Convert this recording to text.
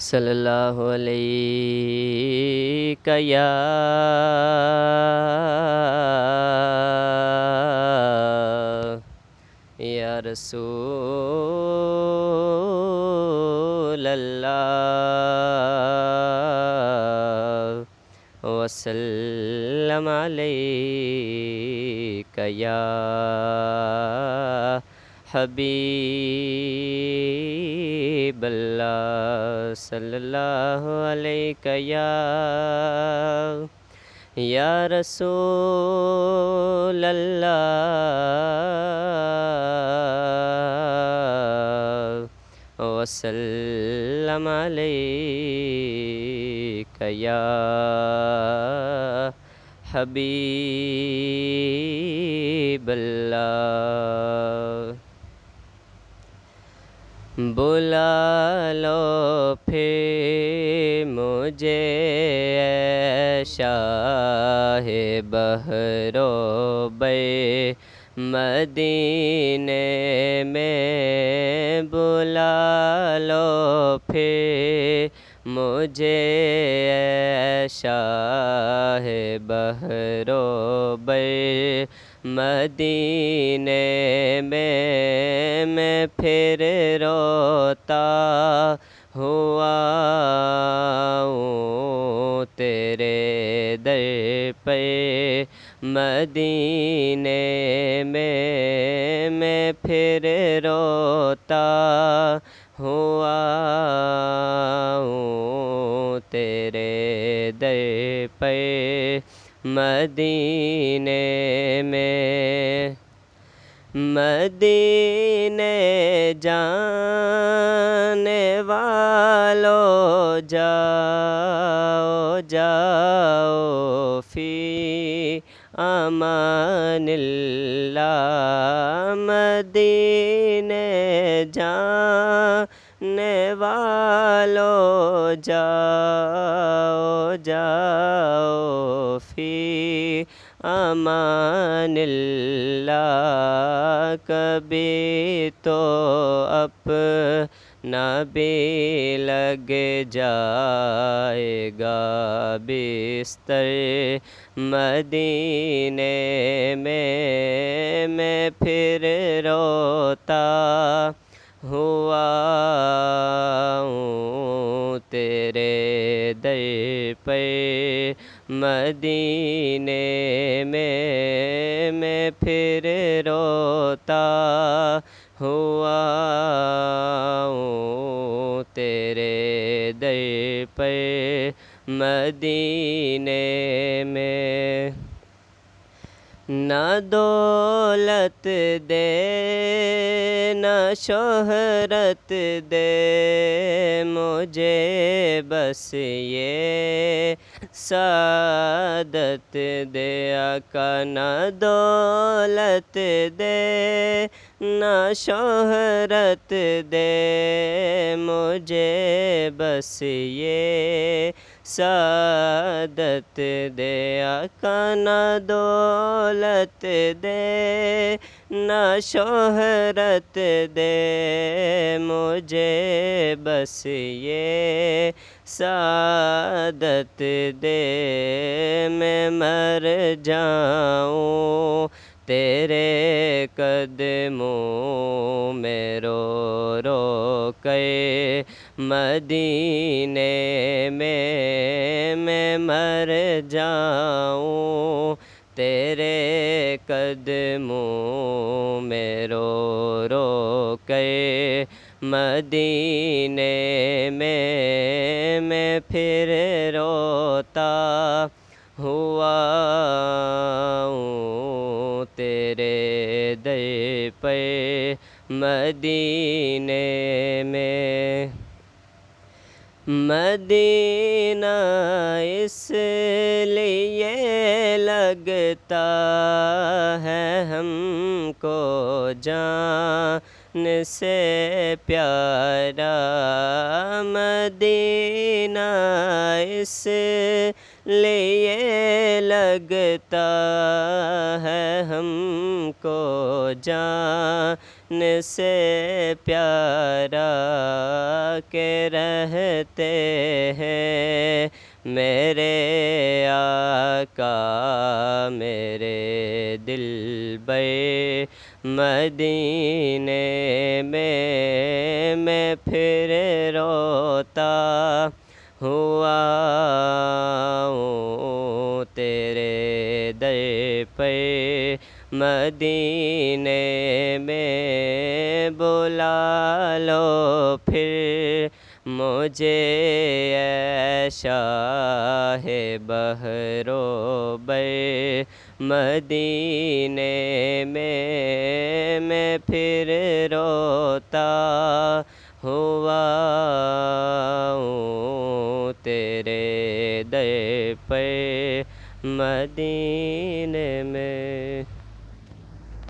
صلی اللہ علیہ یا رسول اللہ وسلم علیک یا حبیب اللہ صلی اللہ علیہ یا رسول اللہ وسلم علیک یا حبیب اللہ بلالو پھر مجھے اے شاہ بحروبر مدینے میں بلالو پھر مجھے اے شاہ بحروبر مدینے میں پھر روتا ہوا ہوں تیرے در پہ مدینے میں پھر روتا ہوا ہوں تیرے در پہ مدینے میں مدینے جانے والو جاؤ جاؤ فی امان اللہ مدینے جانے والو جاؤ جاؤ فی امان اللہ کبھی تو اپنا بھی لگ جائے گا بستر مدینے میں پھر روتا ہوا ہوں تیرے در پہ مدینے میں پھر روتا ہوا ہوں تیرے در پہ مدینے میں نہ دولت دے نہ شہرت دے مجھے بس یہ سعادت دے آقا نہ دولت دے نہ شہرت دے مجھے بس یہ سعادت دے آقا نہ دولت دے نہ شہرت دے مجھے بس یہ سعادت دے میں مر جاؤں تیرے قدموں میں رو رو کے مدینے میں مر جاؤں تیرے قدموں میں رو رو کے مدینے میں پھر روتا ہوا ہوں تیرے در پہ مدینے میں مدینہ اس لیے لگتا ہے ہم کو جان سے پیارا مدینہ اس لیے لگتا ہے ہم کو جان سے پیارا کہ رہتے ہیں میرے آقا میرے دلبر مدینے میں پھر روتا ہوا ہوں تیرے در پر مدینے میں بلا لو پھر مجھے اے شاہ بحروبر مدینے میں پھر روتا ہوا ہوں تیرے در پر مدینے میں۔